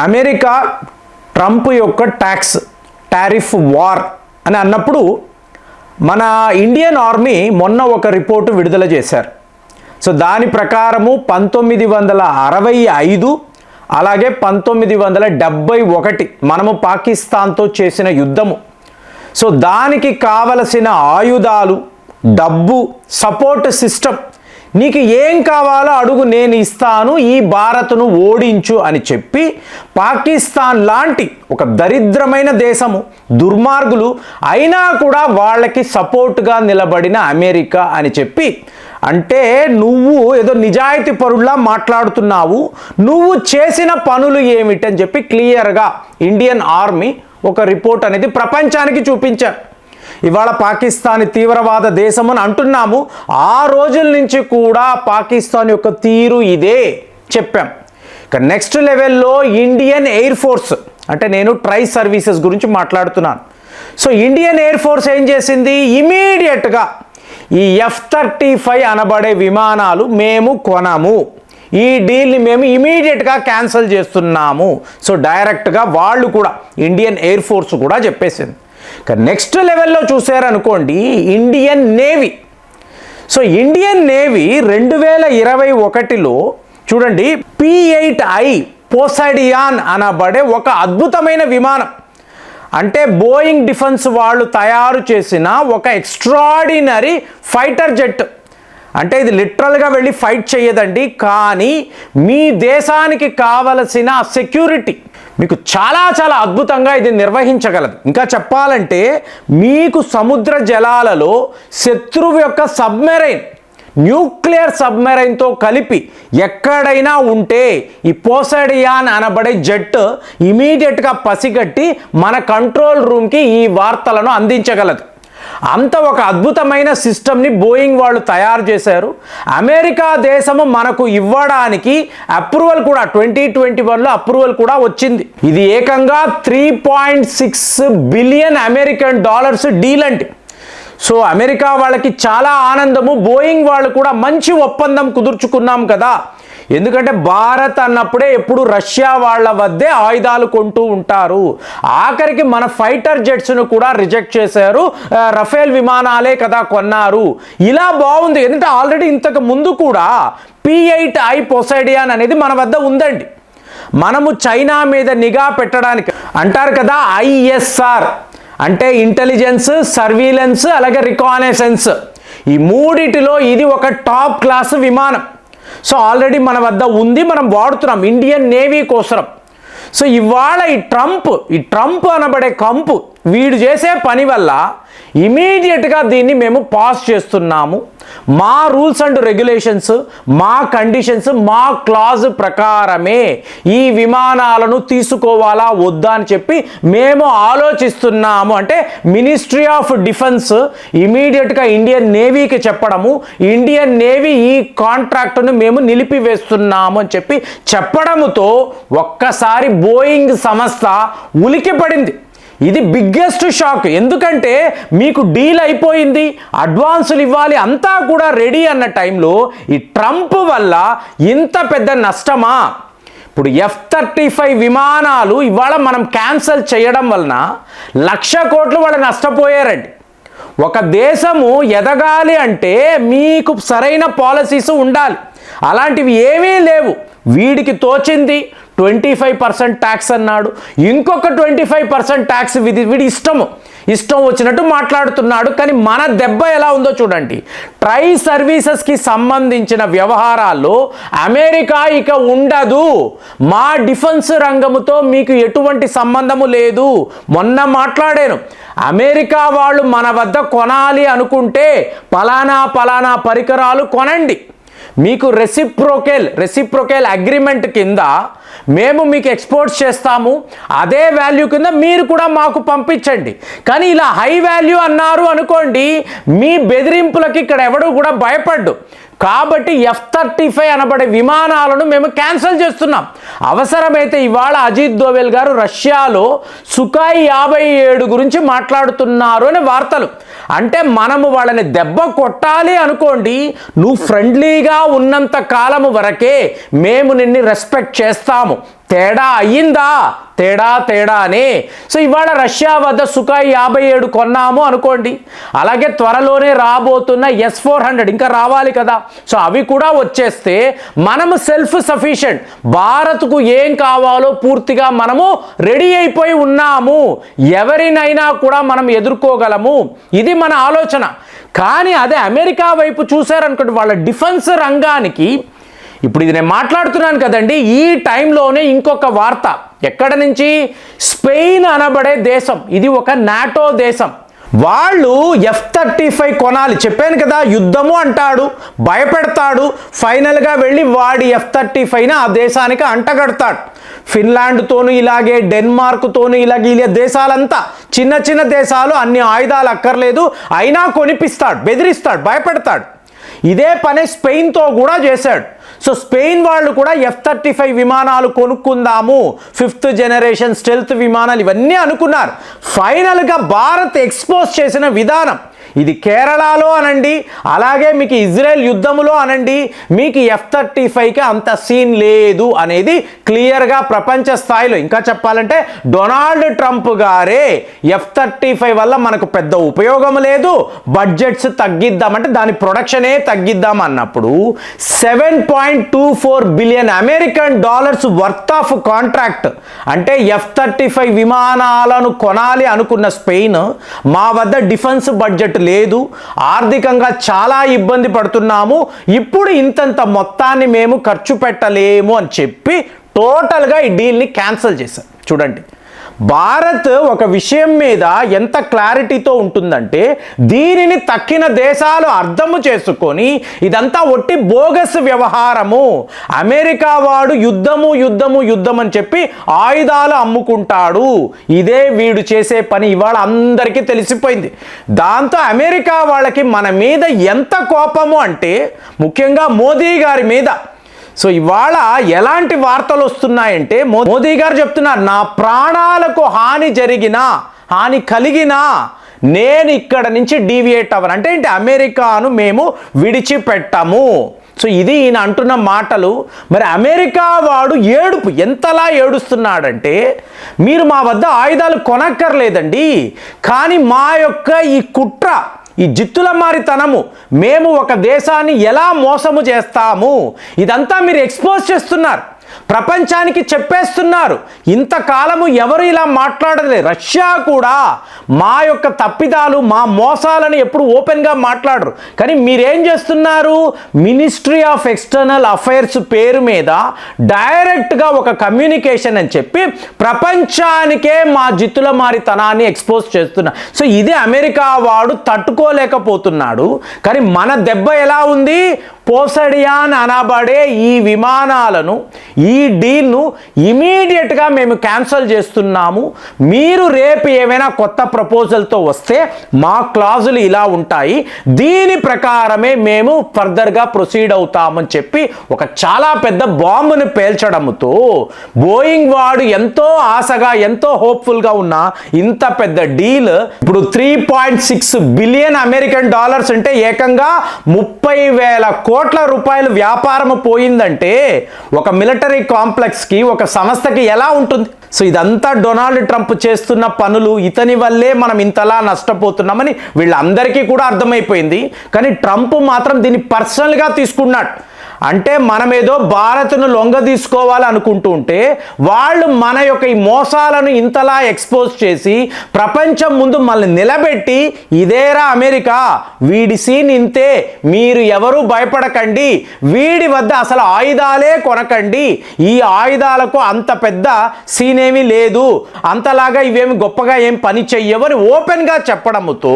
America Trump యొక్క tariff war అని అన్నప్పుడు మన ఇండియన్ ఆర్మీ మొన్న ఒక రిపోర్టు విడుదల చేశారు. సో దాని ప్రకారము 1965 అలాగే 1971 మనము పాకిస్తాన్తో చేసిన యుద్ధము. సో దానికి కావలసిన ఆయుధాలు, డబ్బు, సపోర్ట్ సిస్టమ్, నీకు ఏం కావాలో అడుగు నేను ఇస్తాను, ఈ భారత్ను ఓడించు అని చెప్పి పాకిస్తాన్ లాంటి ఒక దరిద్రమైన దేశము, దుర్మార్గులు అయినా కూడా వాళ్ళకి సపోర్ట్గా నిలబడిన అమెరికా అని చెప్పి, అంటే నువ్వు ఏదో నిజాయితీ పరుల్లా మాట్లాడుతున్నావు, నువ్వు చేసిన పనులు ఏమిటని చెప్పి క్లియర్గా ఇండియన్ ఆర్మీ ఒక రిపోర్ట్ అనేది ప్రపంచానికి చూపించారు. ఇవాళ పాకిస్తాన్ తీవ్రవాద దేశం అని అంటున్నాము, ఆ రోజుల నుంచి కూడా పాకిస్తాన్ యొక్క తీరు ఇదే చెప్పాం. ఇక నెక్స్ట్ లెవెల్లో ఇండియన్ ఎయిర్ ఫోర్స్, అంటే నేను ట్రై సర్వీసెస్ గురించి మాట్లాడుతున్నాను. సో ఇండియన్ ఎయిర్ ఫోర్స్ ఏం చేసింది, ఇమీడియట్గా ఈ F-35 అనబడే విమానాలు మేము కొనము, ఈ డీల్ని మేము ఇమీడియట్గా క్యాన్సిల్ చేస్తున్నాము. సో డైరెక్ట్గా వాళ్ళు కూడా ఇండియన్ ఎయిర్ ఫోర్స్ కూడా చెప్పేసింది. నెక్స్ట్ లెవెల్లో చూసారనుకోండి Indian navy. So Indian navy 2021లో చూడండి P-8I పోసైడియాన్ అనబడే ఒక అద్భుతమైన విమానం, అంటే బోయింగ్ డిఫెన్స్ వాళ్ళు తయారు చేసిన ఒక ఎక్స్ట్రాడినరీ ఫైటర్ జెట్. అంటే ఇది లిటరల్గా వెళ్ళి ఫైట్ చేయదండి, కానీ మీ దేశానికి కావలసిన సెక్యూరిటీ మీకు చాలా చాలా అద్భుతంగా ఇది నిర్వహించగలదు. ఇంకా చెప్పాలంటే మీకు సముద్ర జలాలలో శత్రువు యొక్క సబ్మెరైన్, న్యూక్లియర్ సబ్మెరైన్తో కలిపి ఎక్కడైనా ఉంటే ఈ పోసైడియాన్ అనబడే జెట్ ఇమీడియట్గా పసిగట్టి మన కంట్రోల్ రూమ్కి ఈ వార్తలను అందించగలదు. అంత ఒక అద్భుతమైన సిస్టమ్ని బోయింగ్ వాళ్ళు తయారు చేశారు. అమెరికా దేశము మనకు ఇవ్వడానికి అప్రూవల్ కూడా 2021లో అప్రూవల్ కూడా వచ్చింది. ఇది ఏకంగా $3.6 బిలియన్ అమెరికన్ డాలర్స్ డీల్ అండి. సో అమెరికా వాళ్ళకి చాలా ఆనందము, బోయింగ్ వాళ్ళు కూడా మంచి ఒప్పందం కుదుర్చుకున్నాం కదా. ఎందుకంటే భారత్ అన్నప్పుడే ఎప్పుడు రష్యా వాళ్ళ వద్దే ఆయుధాలు కొంటూ ఉంటారు. ఆఖరికి మన ఫైటర్ జెట్స్ను కూడా రిజెక్ట్ చేశారు, రఫేల్ విమానాలే కదా కొన్నారు. ఇలా బాగుంది, ఎందుకంటే ఆల్రెడీ ఇంతకు ముందు కూడా P-8I పోసైడియాన్ అనేది మన వద్ద ఉందండి. మనము చైనా మీద నిఘా పెట్టడానికి అంటారు కదా, ISR అంటే ఇంటెలిజెన్స్, సర్వీలెన్స్, అలాగే రికానెసెన్స్, ఈ మూడిటిలో ఇది ఒక టాప్ క్లాస్ విమానం. సో ఆల్రెడీ మన వద్ద ఉంది, మనం వాడుతున్నాం ఇండియన్ నేవీ కోసం. సో ఇవాళ ఈ ట్రంప్ అనబడే కంపు వీడు చేసే పని వల్ల ఇమీడియట్గా దీన్ని మేము పాస్ చేస్తున్నాము. మా రూల్స్ అండ్ రెగ్యులేషన్స్, మా కండిషన్స్, మా క్లాజ్ ప్రకారమే ఈ విమానాలను తీసుకోవాలా వద్దా అని చెప్పి మేము ఆలోచిస్తున్నాము. అంటే మినిస్ట్రీ ఆఫ్ డిఫెన్స్ ఇమీడియట్గా ఇండియన్ నేవీకి చెప్పడము, ఇండియన్ నేవీ ఈ కాంట్రాక్టును మేము నిలిపివేస్తున్నాము అని చెప్పి చెప్పడముతో ఒక్కసారి బోయింగ్ సంస్థ ఉలికిపడింది. ఇది బిగ్గెస్ట్ షాక్. ఎందుకంటే మీకు డీల్ అయిపోయింది, అడ్వాన్సులు ఇవ్వాలి, అంతా కూడా రెడీ అన్న టైంలో ఈ ట్రంప్ వల్ల ఇంత పెద్ద నష్టమా? ఇప్పుడు F-35 విమానాలు ఇవాళ మనం క్యాన్సిల్ చేయడం వలన 1,00,000 కోట్లు వాళ్ళు నష్టపోయారండి. ఒక దేశము ఎదగాలి అంటే మీకు సరైన పాలసీస్ ఉండాలి, అలాంటివి ఏమీ లేవు. వీడికి తోచింది 25% ట్యాక్స్ అన్నాడు, ఇంకొక 25% ట్యాక్స్ వీడి ఇష్టం వచ్చినట్టు మాట్లాడుతున్నాడు. కానీ మన దెబ్బ ఎలా ఉందో చూడండి. ట్రై సర్వీసెస్కి సంబంధించిన వ్యవహారాల్లో అమెరికా ఇక ఉండదు, మా డిఫెన్స్ రంగముతో మీకు ఎటువంటి సంబంధము లేదు. మొన్న మాట్లాడాను, అమెరికా వాళ్ళు మన వద్ద కొనాలి అనుకుంటే పలానా పరికరాలు కొనండి, మీకు రెసిప్రోకేల్ అగ్రిమెంట్ కింద మేము మీకు ఎక్స్పోర్ట్స్ చేస్తాము, అదే వాల్యూ కింద మీరు కూడా మాకు పంపించండి. కానీ ఇలా హై వాల్యూ అన్నారు అనుకోండి, మీ బెదిరింపులకి ఇక్కడ ఎవడు కూడా భయపడ్డు. కాబట్టి F-35 అనబడే విమానాలను మేము క్యాన్సిల్ చేస్తున్నాం. అవసరమైతే ఇవాళ అజిత్ దోవెల్ గారు రష్యాలో సుఖాయ్ 57 గురించి మాట్లాడుతున్నారు అనే వార్తలు. అంటే మనము వాళ్ళని దెబ్బ కొట్టాలి అనుకోండి, నువ్వు ఫ్రెండ్లీగా ఉన్నంత కాలము వరకే మేము నిన్ను రెస్పెక్ట్ చేస్తాము, తేడా అయ్యిందా? తేడానే. సో ఇవాళ రష్యా వద్ద సుఖాయ్ 57 కొన్నాము అనుకోండి, అలాగే త్వరలోనే రాబోతున్న S-400 ఇంకా రావాలి కదా, సో అవి కూడా వచ్చేస్తే మనము సెల్ఫ్ సఫిషియెంట్, భారత్కు ఏం కావాలో పూర్తిగా మనము రెడీ అయిపోయి ఉన్నాము, ఎవరినైనా కూడా మనం ఎదుర్కోగలము. ఇది మన ఆలోచన. కానీ అదే అమెరికా వైపు చూశారనుకోండి, వాళ్ళ డిఫెన్స్ రంగానికి ఇప్పుడు ఇది నేను మాట్లాడుతున్నాను కదండి, ఈ టైంలోనే ఇంకొక వార్త ఎక్కడ నుంచి, స్పెయిన్ అనబడే దేశం, ఇది ఒక నాటో దేశం, వాళ్ళు F-35 కొనాలి. చెప్పాను కదా, యుద్ధము అంటాడు, భయపెడతాడు, ఫైనల్గా వెళ్ళి వాడి F-35ని ఆ దేశానికి అంటగడతాడు. ఫిన్లాండ్తోనూ ఇలాగే, డెన్మార్క్తోనూ ఇలాగే, ఇలా దేశాలంతా చిన్న చిన్న దేశాలు, అన్ని ఆయుధాలు అక్కర్లేదు, అయినా కొనిపిస్తాడు, బెదిరిస్తాడు, భయపెడతాడు. ఇదే పని స్పెయిన్తో కూడా చేశాడు. సో స్పెయిన్ వాళ్ళు కూడా F-35 విమానాలు కొనుక్కుందాము, 5th జనరేషన్ స్టెల్త్ విమానాలు ఇవన్నీ అనుకున్నారు. ఫైనల్గా భారత్ ఎక్స్పోజ్ చేసిన విధానం ఇది కేరళలో అనండి, అలాగే మీకు ఇజ్రాయెల్ యుద్ధములో అనండి, మీకు F-35కి అంత సీన్ లేదు అనేది క్లియర్గా ప్రపంచ స్థాయిలో. ఇంకా చెప్పాలంటే డొనాల్డ్ ట్రంప్ గారే F-35 వల్ల మనకు పెద్ద ఉపయోగం లేదు, బడ్జెట్స్ తగ్గిద్దామంటే దాని ప్రొడక్షనే తగ్గిద్దాం అన్నప్పుడు $7.24 billion American dollars worth of contract అంటే F-35 విమానాలను కొనాలి అనుకున్న స్పెయిన్, మా వద్ద డిఫెన్స్ బడ్జెట్ లేదు, ఆర్థికంగా చాలా ఇబ్బంది పడుతున్నాము, ఇప్పుడు ఇంతంత మొత్తాన్ని మేము ఖర్చు పెట్టలేము అని చెప్పి టోటల్గా ఈ డీల్ని క్యాన్సిల్ చేశారు. చూడండి, భారత్ ఒక విషయం మీద ఎంత క్లారిటీతో ఉంటుందంటే, దీనిని తక్కిన దేశాలు అర్థము చేసుకొని ఇదంతా ఒట్టి బోగస్ వ్యవహారము, అమెరికా వాడు యుద్ధం అని చెప్పి ఆయుధాలు అమ్ముకుంటాడు, ఇదే వీడు చేసే పని ఇవాళ అందరికీ తెలిసిపోయింది. దాంతో అమెరికా వాళ్ళకి మన మీద ఎంత కోపము అంటే, ముఖ్యంగా మోదీ గారి మీద. సో ఇవాళ ఎలాంటి వార్తలు వస్తున్నాయంటే, మోదీ గారు చెప్తున్నారు, నా ప్రాణాలకు హాని కలిగినా నేను ఇక్కడ నుంచి డీవియేట్ అవ్వను. అంటే ఏంటి, అమెరికాను మేము విడిచిపెట్టము. సో ఇది ఈయన అంటున్న మాటలు. మరి అమెరికా వాడు ఏడుపు ఎంతలా ఏడుస్తున్నాడంటే, మీరు మా వద్ద ఆయుధాలు కొనక్కర్లేదండి, కానీ మా యొక్క ఈ కుట్ర, ఈ జిత్తులమారితనము, మేము ఒక దేశాన్ని ఎలా మోసము చేస్తాము, ఇదంతా మీరు ఎక్స్పోజ్ చేస్తున్నారు, ప్రపంచానికి చెప్పేస్తున్నారు. ఇంతకాలము ఎవరు ఇలా మాట్లాడలేదు. రష్యా కూడా మా యొక్క తప్పిదాలు, మా మోసాలను ఎప్పుడు ఓపెన్గా మాట్లాడరు. కానీ మీరేం చేస్తున్నారు, మినిస్ట్రీ ఆఫ్ ఎక్స్టర్నల్ అఫైర్స్ పేరు మీద డైరెక్ట్గా ఒక కమ్యూనికేషన్ అని చెప్పి ప్రపంచానికే మా జిత్తులమారితనాన్ని ఎక్స్పోజ్ చేస్తున్నారు. సో ఇది అమెరికా వాడు తట్టుకోలేకపోతున్నాడు. కానీ మన దెబ్బ ఎలా ఉంది, పోసడియాన్ అనబడే ఈ విమానాలను, ఈ డీల్ను ఇమీడియట్గా మేము క్యాన్సిల్ చేస్తున్నాము. మీరు రేపు ఏమైనా కొత్త ప్రపోజల్తో వస్తే మా క్లాజులు ఇలా ఉంటాయి, దీని ప్రకారమే మేము ఫర్దర్గా ప్రొసీడ్ అవుతామని చెప్పి ఒక చాలా పెద్ద బాంబుని పేల్చడంతో బోయింగ్ వాడు ఎంతో ఆశగా, ఎంతో హోప్ఫుల్గా ఉన్న ఇంత పెద్ద డీల్ ఇప్పుడు 3.6 బిలియన్ అమెరికన్ డాలర్స్ అంటే ఏకంగా 30,000 కోట్ల రూపాయలు వ్యాపారం పోయిందంటే ఒక మిలిటరీ కాంప్లెక్స్కి, ఒక సంస్థకి ఎలా ఉంటుంది? సో ఇదంతా డొనాల్డ్ ట్రంప్ చేస్తున్న పనులు, ఇతని వల్లే మనం ఇంతలా నష్టపోతున్నామని వీళ్ళందరికీ కూడా అర్థమైపోయింది. కానీ ట్రంప్ మాత్రం దీన్ని పర్సనల్గా తీసుకున్నాడు. అంటే మనమేదో భారత్ను లొంగ తీసుకోవాలి అనుకుంటూ ఉంటే, వాళ్ళు మన యొక్క ఈ మోసాలను ఇంతలా ఎక్స్పోజ్ చేసి ప్రపంచం ముందు మనల్ని నిలబెట్టి, ఇదేరా అమెరికా, వీడి సీన్ ఇంతే, మీరు ఎవరు భయపడకండి, వీడి వద్ద అసలు ఆయుధాలే కొనకండి, ఈ ఆయుధాలకు అంత పెద్ద సీన్ ఏమీ లేదు, అంతలాగా ఇవేమి గొప్పగా ఏం పని చెయ్యవని ఓపెన్గా చెప్పడంతో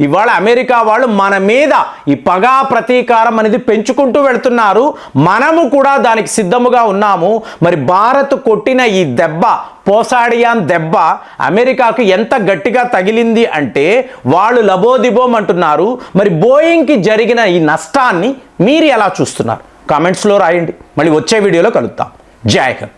ఇవాళ అమెరికా వాళ్ళు మన మీద ఈ పగా ప్రతీకారం అనేది పెంచుకుంటూ వెళ్తున్నారు. మనము కూడా దానికి సిద్ధముగా ఉన్నాము. మరి భారత్ కొట్టిన ఈ దెబ్బ, పోసాడియాన్ దెబ్బ అమెరికాకు ఎంత గట్టిగా తగిలింది అంటే వాళ్ళు లబోదిబోం అంటున్నారు. మరి బోయింగ్కి జరిగిన ఈ నష్టాన్ని మీరు ఎలా చూస్తున్నారు? కామెంట్స్లో రాయండి. మళ్ళీ వచ్చే వీడియోలో కలుద్దాం. జై హింద్.